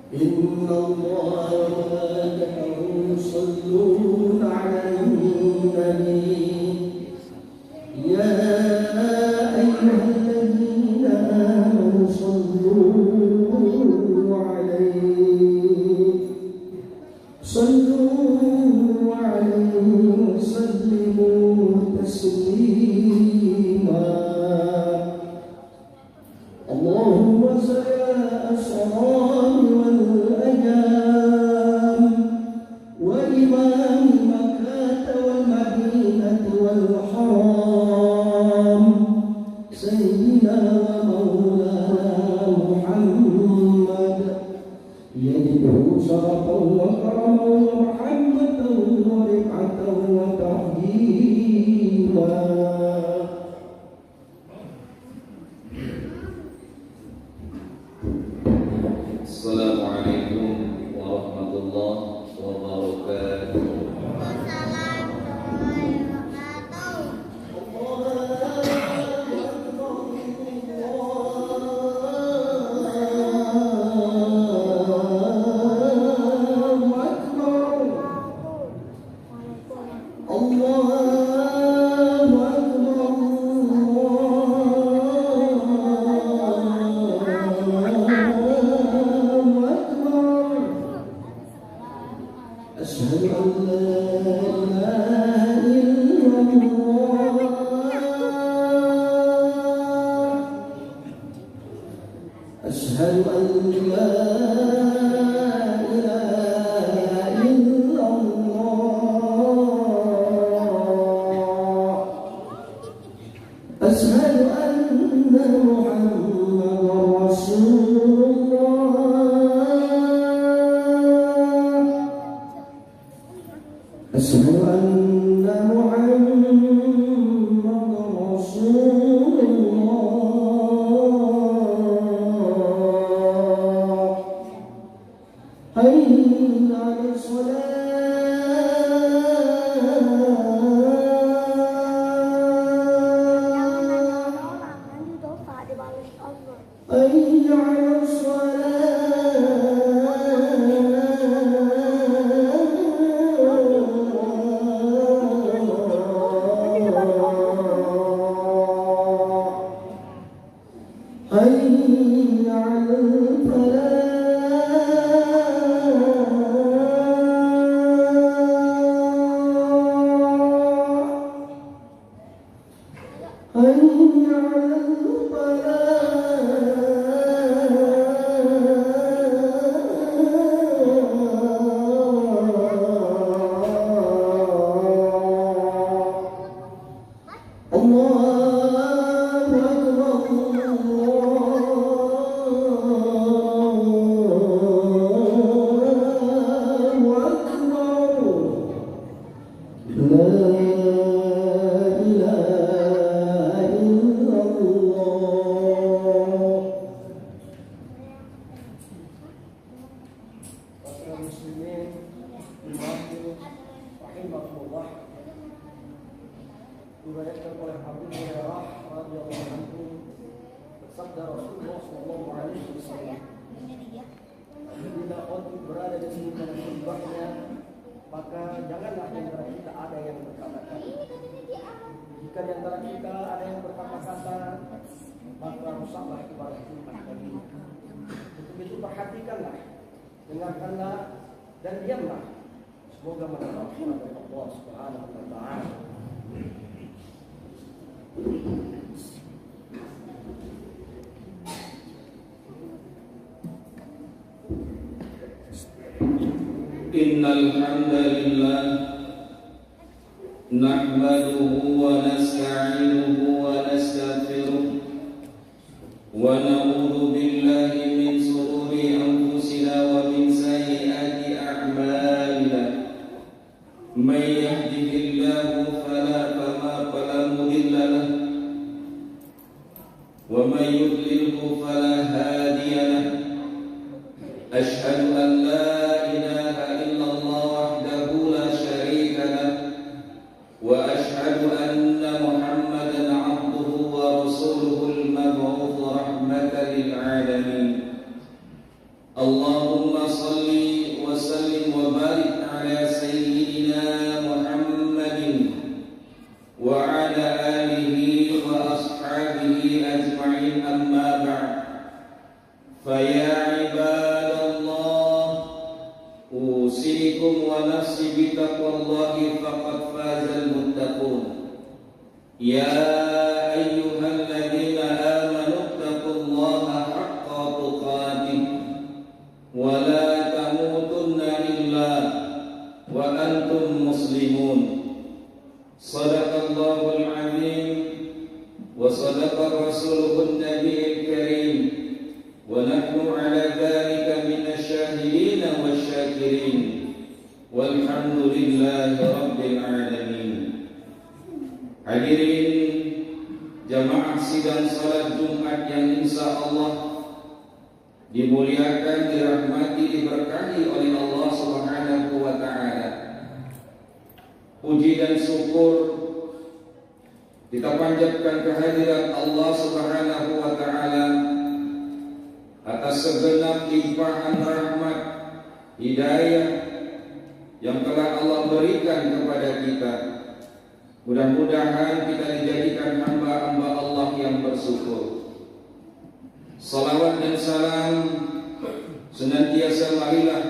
إن الله وملائكته يصلون على النبي يا أيها الذين آمنوا صلوا عليه وسلموا تسليما اللهم صل على الأسرار والأيام وإمام مكة والمدينة والحرام سيدنا ومولانا محمد يجده شرفا وكرما ورحمة ورفعة وتعظيما. Assalamualaikum warahmatullahi wabarakatuh. أشهد أن لا إله إلا الله أشهد أن لا إله إلا الله أشهد أن محمدا رسول الله أشهد أن محمدا رسول الله حي على الصلاة حي على حي على الفلاح حي على الفلاح الله أكبر لا إله إلا الله. Muslimin rahimahullah, diriwayatkan oleh Abu Hurairah radhiyallahu anhu, bersabda Rasulullah sallallahu alaihi wasallam, bila orang berada di sekitar khutbahnya, maka janganlah di antara kita ada yang berkata-kata. Jika di antara kita ada yang berkata-kata, maka rusaklah ibadah kita tadi. Untuk itu perhatikanlah, dengarkanlah dan diamlah. Semoga mendapat rahmat dari Allah Subhanahu wa taala. Innal hamdalillah nahmaduhu wa nasta'inuhu wa nastaghfiruh wa na'udzu billahi min shururi anfusina wa min sayyiati a'malina. May yahdihillahu fala mudilla lahu wa may yudlilhu fala hadiya lahu. Ashhadu an la ilaha illallah wahdahu la syarika lahu wa ashhadu anna Muhammadan 'abduhu wa rasuluhu al-mab'uts rahmatan lil 'alamin. Allahumma وبارك على سيدنا محمد وعلى آله وأصحابه أجمعين أما بعد فيا عباد الله أوصيكم ونفسي بتقوى الله فقد فاز المتقون يا أيها الذين آمنوا اتقوا الله حق تقاته ولا تموتن إلا وأنتم مسلمون صدق الله العظيم وصدق رسوله النبي الكريم ونحن على ذلك من الشاهدين والشاكرين والحمد لله رب العالمين. Hadirin jamaah sidang salat Jumat yang insya Allah dimuliakan, dirahmati, diberkahi oleh Allah Subhanahu wa Ta'ala. Puji dan syukur kita panjatkan kehadirat Allah Subhanahu wa Ta'ala atas segenap limpahan rahmat, hidayah yang telah Allah berikan kepada kita. Mudah-mudahan kita dijadikan hamba-hamba Allah yang bersyukur. Salawat dan salam senantiasa marilah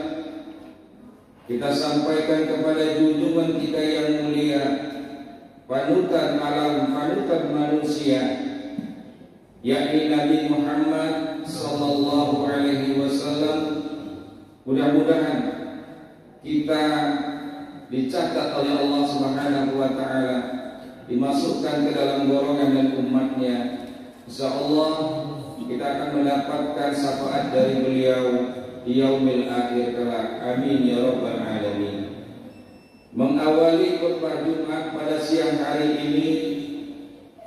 kita sampaikan kepada junjungan kita yang mulia, panutan alam, panutan manusia, yakni Nabi Muhammad sallallahu alaihi wasallam. Mudah-mudahan kita dicatat oleh Allah Subhanahu wa Ta'ala, dimasukkan ke dalam golongan dan umatnya. Insyaallah kita akan mendapatkan syafaat dari beliau di yaumil akhir kelak. Amin ya rabbal alamin. Mengawali khutbah Jumat pada siang hari ini,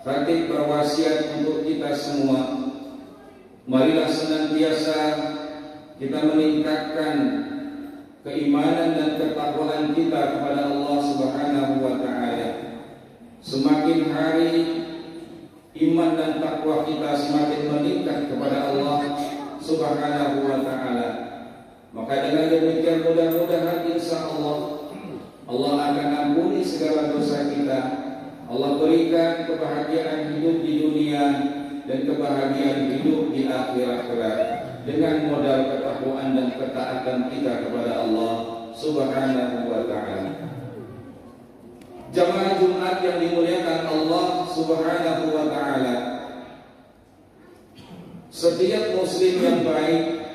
khatib berwasiat untuk kita semua, marilah senantiasa kita meningkatkan keimanan dan ketakwaan kita kepada Allah Subhanahu wa Ta'ala. Semakin hari iman dan takwa kita semakin meningkat kepada Allah Subhanahu wa Ta'ala, maka dengan demikian mudah-mudahan insya Allah Allah akan ampuni segala dosa kita. Allah berikan kebahagiaan hidup di dunia dan kebahagiaan hidup di akhirat kelak dengan modal ketakwaan dan ketaatan kita kepada Allah Subhanahu wa Ta'ala. Jamaah Jumat yang dimuliakan Allah Subhanahu wa Ta'ala, setiap muslim yang baik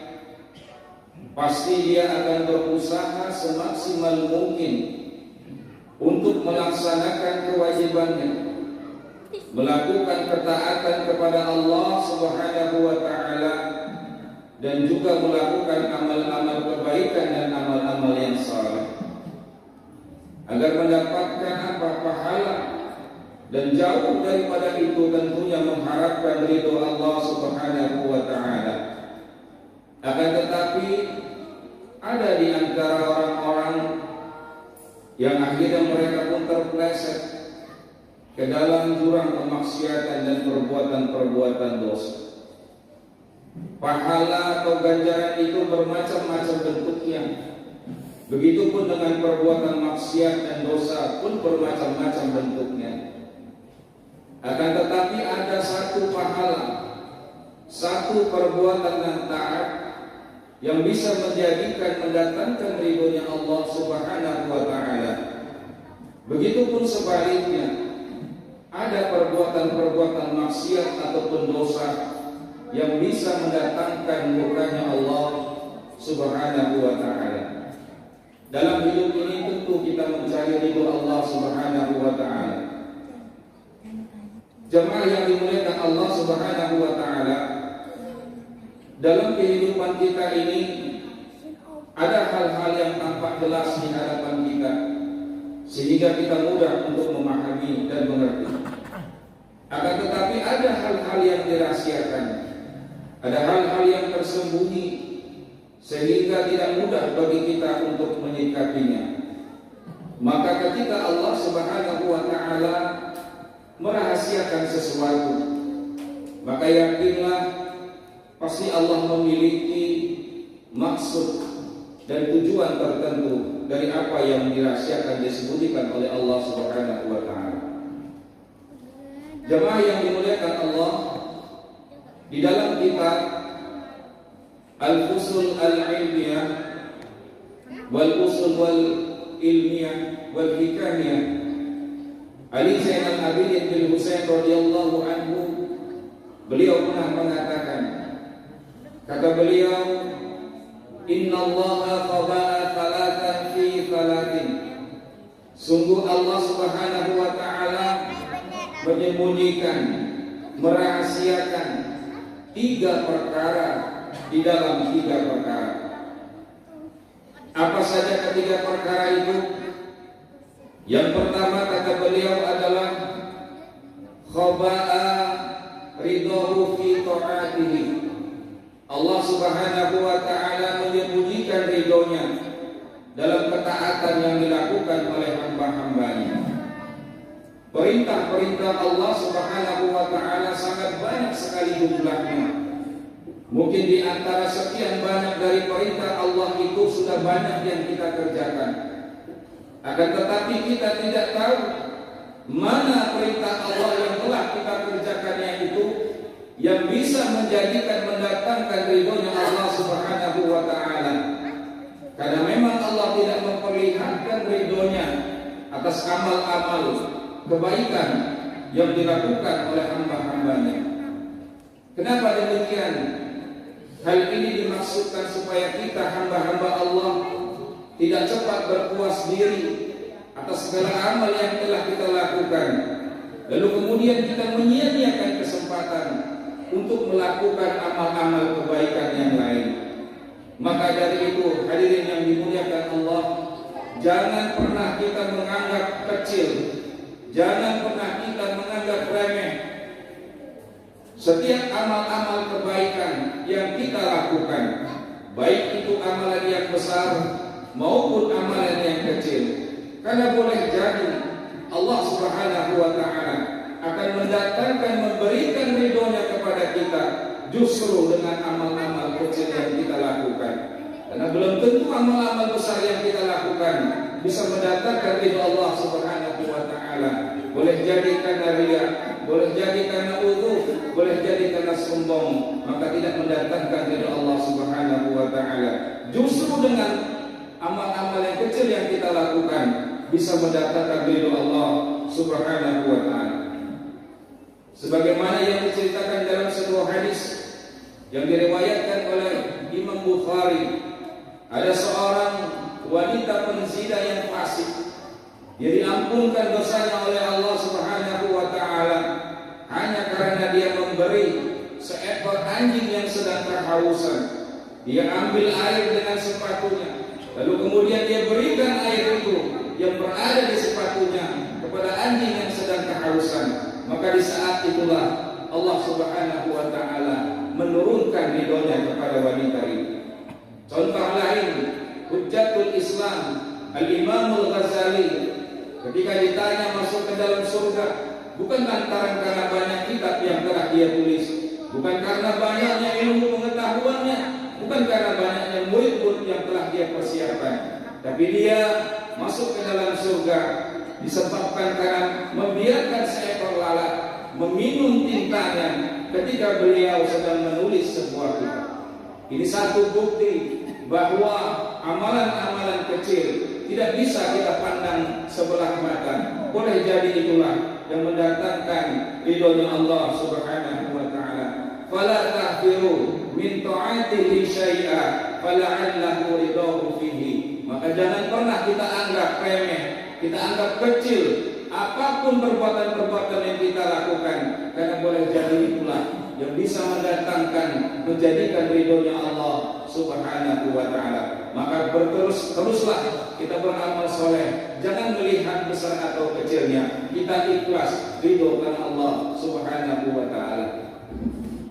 pasti dia akan berusaha semaksimal mungkin untuk melaksanakan kewajibannya, melakukan ketaatan kepada Allah Subhanahu wa Ta'ala, dan juga melakukan amal-amal kebaikan dan amal-amal yang saleh agar mendapatkan pahala, dan jauh daripada itu tentunya mengharapkan ridho Allah Subhanahu wa Ta'ala. Akan tetapi ada di antara orang-orang yang akhirnya mereka pun terpeleset ke dalam jurang kemaksiatan dan perbuatan-perbuatan dosa. Pahala atau ganjaran itu bermacam-macam bentuknya. Begitupun dengan perbuatan maksiat dan dosa pun bermacam-macam bentuknya. Akan tetapi ada satu pahala, satu perbuatan yang taat yang bisa menjadikan mendatangkan ridhonya Allah Subhanahu wa Ta'ala. Begitupun sebaliknya, ada perbuatan-perbuatan maksiat ataupun dosa yang bisa mendatangkan murkanya Allah Subhanahu wa Ta'ala. Dalam hidup ini tentu kita mencari ridho Allah Subhanahu wa Ta'ala. Jemaah yang dimuliakan Allah Subhanahu wa Ta'ala, dalam kehidupan kita ini ada hal-hal yang tampak jelas di hadapan kita sehingga kita mudah untuk memahami dan mengerti. Akan tetapi ada hal-hal yang dirahasiakan, ada hal-hal yang tersembunyi sehingga tidak mudah bagi kita untuk menyikapinya. Maka ketika Allah Subhanahu wa Ta'ala merahasiakan sesuatu, maka yakinlah pasti Allah memiliki maksud dan tujuan tertentu dari apa yang dirahasiakan disembunyikan oleh Allah Subhanahu wa taala. Jemaah yang dimuliakan Allah, di dalam kitab Al-Fusul Al-Ilmiyah wal Usul wal Ilmiyah wal Hikamiyah, Ali Zainal Abidin bin Husain radhiyallahu anhu, beliau pernah mengatakan, kata beliau, Inna Allaha qaba'a thalathan fi thalathin. Sungguh Allah Subhanahu wa ta'ala menyembunyikan, merahasiakan 3 perkara di dalam 3 perkara. Apa saja ketiga perkara itu? Yang pertama kata beliau adalah khaba'a ridahu fi ta'atihi. Allah Subhanahu wa ta'ala menyembunyikan ridhonya dalam ketaatan yang dilakukan oleh hamba-hambanya. Perintah-perintah Allah Subhanahu wa ta'ala sangat banyak sekali jumlahnya. Mungkin di antara sekian banyak dari perintah Allah itu sudah banyak yang kita kerjakan. Akan tetapi kita tidak tahu mana perintah Allah yang telah kita kerjakannya itu yang bisa mendatangkan ridhonya Allah Subhanahu wa ta'ala. Karena memang Allah tidak memperlihatkan ridhonya atas amal-amal kebaikan yang dilakukan oleh hamba-hambanya. Kenapa demikian? Hal ini dimaksudkan supaya kita hamba-hamba Allah tidak cepat berpuas diri atas segala amal yang telah kita lakukan, lalu kemudian kita menyia-nyiakan kesempatan untuk melakukan amal-amal kebaikan yang lain. Maka dari itu, hadirin yang dimuliakan Allah, jangan pernah kita menganggap kecil, jangan pernah kita menganggap remeh setiap amal-amal kebaikan yang kita lakukan, baik itu amalan yang besar maupun amalan yang kecil. Karena boleh jadi Allah Subhanahu wa ta'ala akan mendatangkan, memberikan ridhonya kepada kita justru dengan amal-amal kecil yang kita lakukan. Karena belum tentu amal-amal besar yang kita lakukan bisa mendatangkan ridho Allah Subhanahu wa ta'ala. Boleh jadi karena riya, boleh jadi karena udhu, boleh jadi karena sombong, maka tidak mendatangkan ridho Allah Subhanahu wa ta'ala. Justru dengan amal-amal yang kecil yang kita lakukan bisa mendatangkan ridho Allah Subhanahu wa ta'ala. Sebagaimana yang diceritakan dalam sebuah hadis yang diriwayatkan oleh Imam Bukhari, ada seorang wanita penzina yang fasik. Dia diampunkan dosanya oleh Allah Subhanahu wa ta'ala hanya karena dia memberi seekor anjing yang sedang kehausan. Dia ambil air dengan sepatunya, lalu kemudian dia berikan air itu yang berada di sepatunya kepada anjing yang sedang kehausan. Maka di saat itulah Allah Subhanahu wa ta'ala menurunkan ridhonya kepada wanita itu. Contoh lain, Hujjatul Islam Al-Imam Al-Ghazali ketika ditanya masuk ke dalam surga, bukan lantaran karena banyak kitab yang telah dia tulis, bukan karena banyaknya ilmu pengetahuannya, bukan karena banyaknya murid-murid yang telah dia persiapkan, tapi dia masuk ke dalam surga disebabkan karena membiarkan seekor lalat meminum tintanya ketika beliau sedang menulis sebuah kitab. Ini satu bukti bahwa amalan-amalan kecil tidak bisa kita pandang sebelah mata. Boleh jadi itulah yang mendatangkan ridhonya Allah Subhanahu wa ta'ala. Fala tahfiru min ta'atihi syai'a fala'allahu ridhahu fihi. Maka jangan pernah kita anggap remeh, kita anggap kecil apapun perbuatan-perbuatan yang kita lakukan, karena boleh jadi itulah yang bisa mendatangkan, menjadikan ridhonya Allah Subhanahu wa ta'ala. Maka teruslah kita beramal soleh, jangan melihat besar atau kecilnya, kita ikhlas ridho karena Allah Subhanahu wa ta'ala.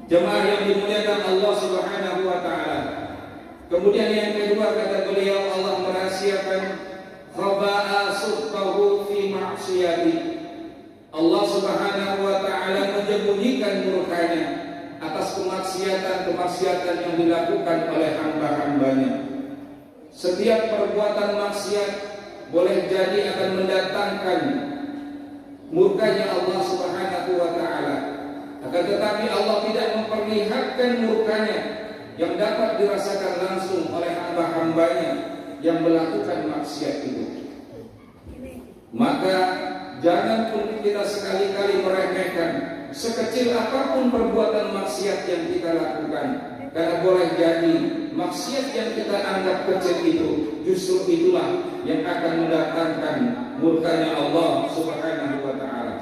Jemaah yang dimuliakan Allah Subhanahu wa ta'ala, kemudian yang kedua kata beliau, Allah merahasiakan khaba'a sudqahu fi ma'siyati. Allah Subhanahu wa ta'ala menyembunyikan murkanya atas kemaksiatan yang dilakukan oleh hamba-hambanya. setiap perbuatan maksiat boleh jadi akan mendatangkan murkanya Allah Subhanahu wa taala. Akan tetapi Allah tidak memperlihatkan murkanya yang dapat dirasakan langsung oleh hamba-hambanya yang melakukan maksiat itu. Maka jangan pun kita sekali-kali meremehkan sekecil apapun perbuatan maksiat yang kita lakukan, karena boleh jadi maksiat yang kita anggap kecil itu justru itulah yang akan mendatangkan murkanya Allah Subhanahu wa taala.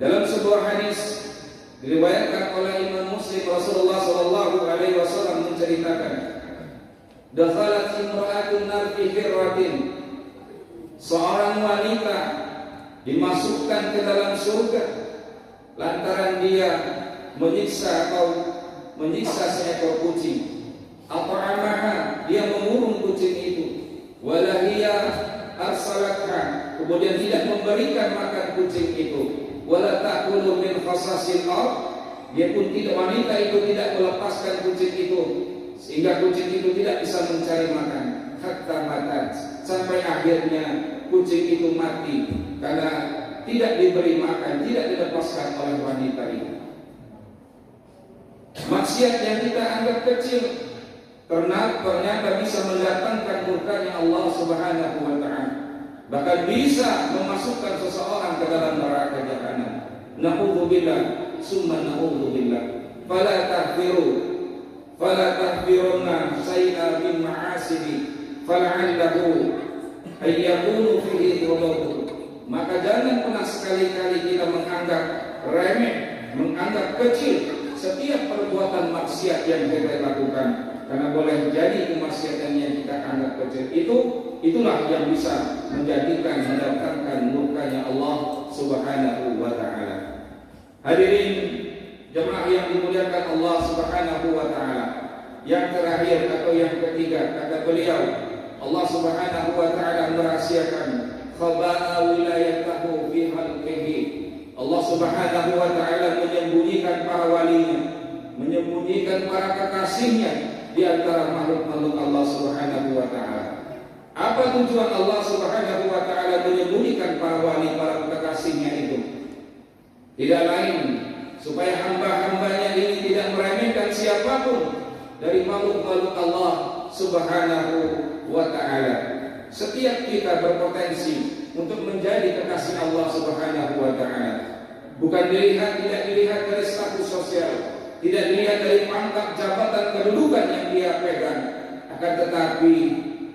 Dalam sebuah hadis diriwayatkan oleh Imam Muslim, Rasulullah sallallahu alaihi wasallam menceritakan, dakhalat imra'atun nar fi hirratin, seorang wanita dimasukkan ke dalam surga lantaran dia menyiksa seekor kucing. At'amaha, dia mengurung kucing itu. Walahiyya arsalatha, kemudian tidak memberikan makan kucing itu. Wala ta'kulu min khasasil ard, dia pun tidak, wanita itu tidak melepaskan kucing itu sehingga kucing itu tidak bisa mencari makan. Hatta matat, sampai akhirnya kucing itu mati karena tidak diberi makan, tidak dilepaskan oleh wanita itu. Maksiat yang kita anggap kecil ternyata bisa mendatangkan murkanya Allah Subhanahu wa taala. Bahkan bisa memasukkan seseorang ke dalam neraka jahanam. Na'udzubillah, summa na'udzubillah. Fala tahfirunna say'a min ma'asidi fala'allahu ayyakunu fihi dhulubu. Maka jangan pernah sekali-kali kita menganggap remeh, menganggap kecil setiap perbuatan maksiat yang kita lakukan, karena boleh jadi kemaksiatan yang kita anggap kecil itulah yang bisa mendatangkan murkanya Allah Subhanahu wa taala. Hadirin jemaah yang dimuliakan Allah Subhanahu wa taala, yang terakhir atau yang ketiga, kata beliau, Allah Subhanahu wa taala merahasiakan khaba'a wilayatahu fi khalqihi. Allah Subhanahu wa taala menyembunyikan para walinya, menyembunyikan para kekasihnya di antara makhluk-makhluk Allah Subhanahu wa taala. Apa tujuan Allah Subhanahu wa taala menyembunyikan para wali, para kekasihnya itu? Tidak lain supaya hamba-hambanya ini tidak meremehkan siapapun dari makhluk-makhluk Allah Subhanahu wa taala. Setiap kita berpotensi untuk menjadi kekasih Allah Subhanahu wa taala. Bukan tidak dilihat dari status sosial, tidak dilihat dari pangkat jabatan kedudukan yang dia pegang, akan tetapi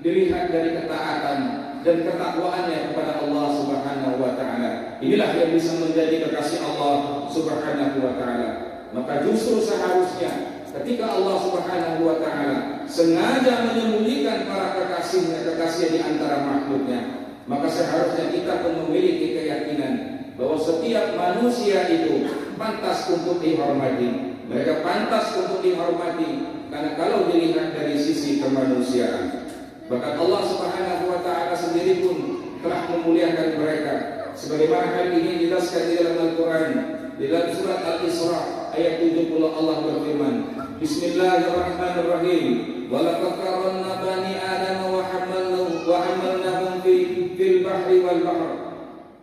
dilihat dari ketaatan dan ketakwaannya kepada Allah Subhanahu wa taala. Inilah yang bisa menjadi kekasih Allah Subhanahu wa taala. Maka justru seharusnya ketika Allah Subhanahu wa taala sengaja menyembunyikan para kekasihnya di antara makhluknya, maka seharusnya kita pun memiliki keyakinan bahwa setiap manusia itu pantas untuk dihormati. Mereka pantas untuk dihormati karena kalau dilihat dari sisi kemanusiaan. Bahkan Allah Subhanahu wa taala sendiri pun telah memuliakan mereka, sebagaimana hal ini dijelaskan di dalam Al-Qur'an. Di dalam surat Al-Isra ayat 70 Allah berfirman, Bismillahirrahmanirrahim. Wa laqad karramna bani Adam wa hamalnahum fil bahri wal bahr.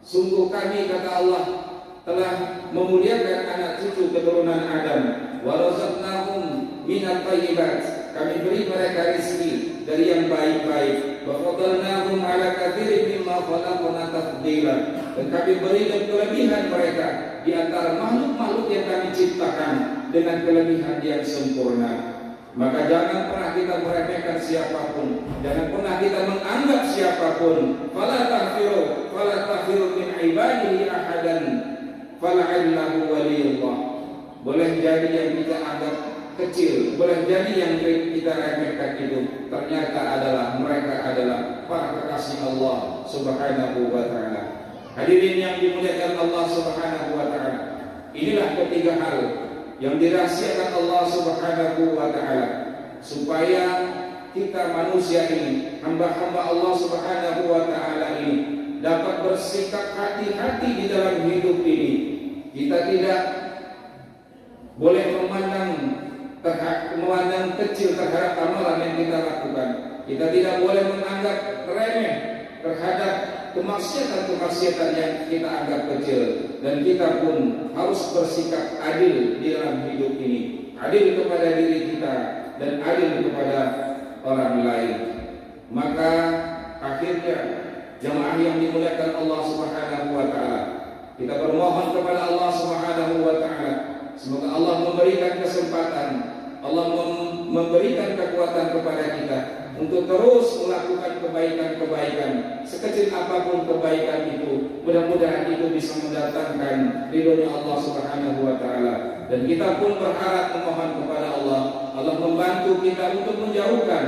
Sungguh kami, kata Allah, telah memuliakan anak cucu keturunan Adam. Wa razaqnahum minat thayyibat. Kami beri mereka rezeki dari yang baik-baik. Wa fadalnahum ala katsirin mimma khalaqna tafdila. Dan kami beri kelebihan mereka di antara makhluk-makhluk yang kami ciptakan dengan kelebihan yang sempurna. Maka jangan pernah kita meremehkan siapapun, jangan pernah kita menganggap siapapun. Fala tahfiru min ibadihi ahadan fala'illahu waliyullah. Boleh jadi yang kita anggap kecil, boleh jadi yang kita remehkan itu ternyata mereka adalah para kekasih Allah Subhanahu wa taala. Hadirin yang dimuliakan Allah Subhanahu wa taala, inilah ketiga hal yang dirahasiakan Allah Subhanahu wa taala supaya kita manusia ini, hamba-hamba Allah Subhanahu wa taala ini dapat bersikap hati-hati di dalam hidup ini. Kita tidak boleh memandang kecil terhadap amalan yang kita lakukan. Kita tidak boleh menganggap remeh terhadap kemaksiatan-kemaksiatan yang kita anggap kecil, dan kita pun harus bersikap adil di dalam hidup ini, adil kepada diri kita dan adil kepada orang lain. Maka akhirnya jamaah yang dimuliakan Allah Subhanahu wa taala, kita bermohon kepada Allah Subhanahu wa taala semoga Allah memberikan kesempatan, Allah memberikan kekuatan kepada kita untuk terus melakukan kebaikan-kebaikan, sekecil apapun kebaikan itu. Mudah-mudahan itu bisa mendatangkan ridhonya Allah Subhanahu wa taala. Dan kita pun berharap memohon kepada Allah, Allah membantu kita untuk menjauhkan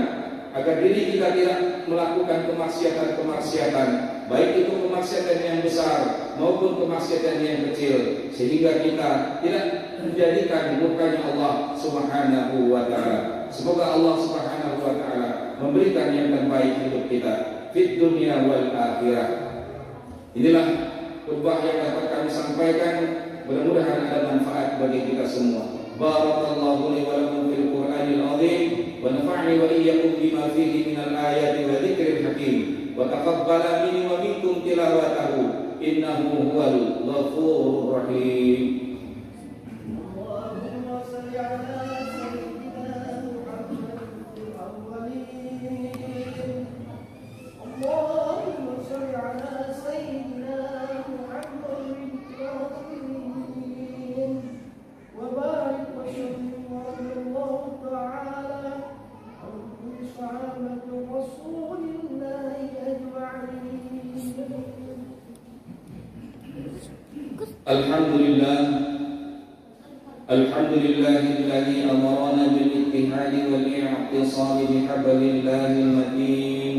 agar diri kita tidak melakukan kemaksiatan-kemaksiatan, baik itu kemaksiatan yang besar maupun kemaksiatan yang kecil, sehingga kita tidak menjadikan murkanya Allah Subhanahu wa taala. Semoga Allah Subhanahu wa taala memberikan yang terbaik hidup kita fid dunya wal akhirah. Inilah khutbah yang dapat kami sampaikan, mudah-mudahan ada manfaat bagi kita semua. Barakallahu li wa lakum fil Qur'anil azim wa nafa'ni wa iyyakum bima fihi minal ayati wa dzikril hakim wa taqabbala minni wa minkum tilawatahu innahu huwal ghafurur rahim. Alhamdulillahilladzi amarana bil ittihadi wal i'tisami bi hablillahil matin.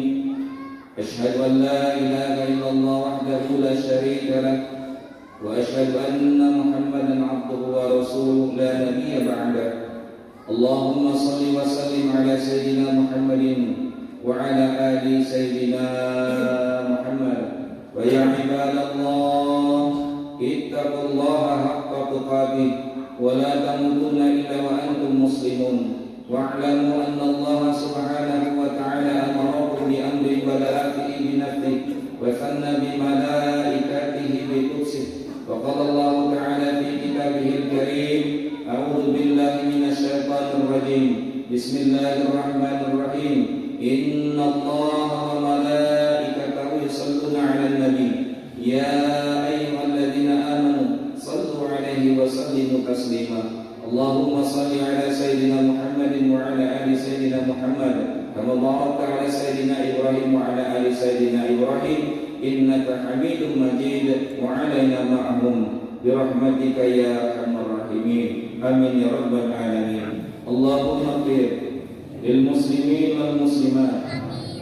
Asyhadu an la ilaha illallah wahdahu la syarika lah wa asyhadu anna Muhammadan 'abduhu wa rasuluhu la nabiyya ba'dah. Allahumma shalli wa sallim ala sayyidina Muhammadin wa ala ali sayyidina Muhammad. Wa ya ibadallah ittaqullaha haqqa tuqatih wa la tamutunna illa wa antum muslimun wa'lamu anna Allah subhanahu wa ta'ala amarakum bi amri bada'atihi bi nafsihi wa thanna bi malaikatihi bi qudsihi wa qala Allah ta'ala fi kitabihil karim a'udzu billahi minasy syaithanir rajim bismillahirrahmanirrahim inna Allah wa malaikatahu yusholluna 'alan nabi ya ayyuhalladzina amanu sallu 'alaihi wa sallimu taslima. Allahumma salli 'ala sayyidina Muhammadin wa 'ala ali sayyidina Muhammad kama barakta 'ala sayyidina Ibrahim wa 'ala ali sayyidina Ibrahim innaka Hamidum Majid wa 'alaina ma'ahum bi rahmatika ya arhamar rahimin. Amin ya rabbal alamin. Allahumma ighfir lil muslimin wal muslimat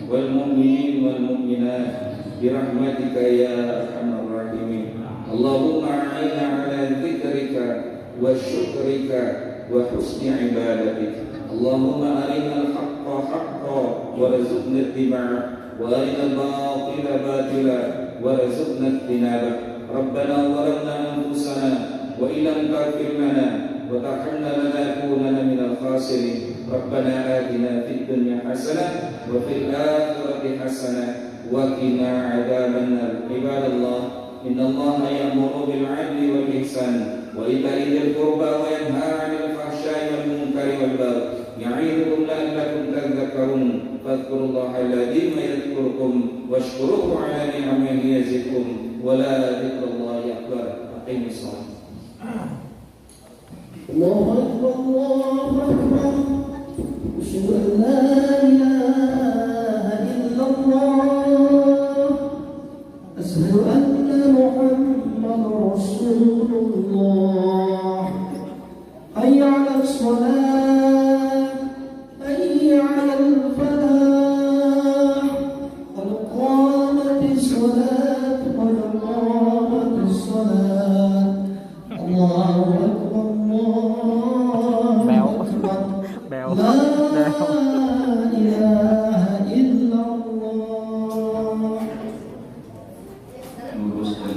wal mu'minin wal mu'minat bi rahmatika ya arhamar rahimin. Allahumma a'inna 'ala dzikrika wa syukrika wa husni ibadatik. Allahumma arina al-haqqa haqqan warzuqna ittiba'ah wa arina al-batila batila warzuqna ijtinabah. Rabbana zalamna anfusana wa illam taghfir lana wa tarhamna lanakunanna minal khasirin. Rabbana atina fid dunya hasanah wa fil akhirati hasanah wa qina 'adzabannar. Ibadallah, innallaha ya'muru bil 'adli wal ihsan wa ita'i dzil qurba wa yanha 'anil fahsya'i wal munkari wal baghi ya'idukum la'allakum tadhakkarun. Fadhkurullaha al-'azima yadhkurkum washkuruhu 'ala ni'amihi yazidkum wa la dzikrullahi akbar. Aqimis shalah. Allahu akbar, Allahu akbar. Asyhadu an la ilaha illallah. Asyhadu anna Muhammadar Rasulullah. Hayya 'alas shalah, hayya 'alal falah. Qad qamatis shalah, qad qamatis shalah. Allahu akbar, Allahu akbar. La ilaha illallah. Lurus dan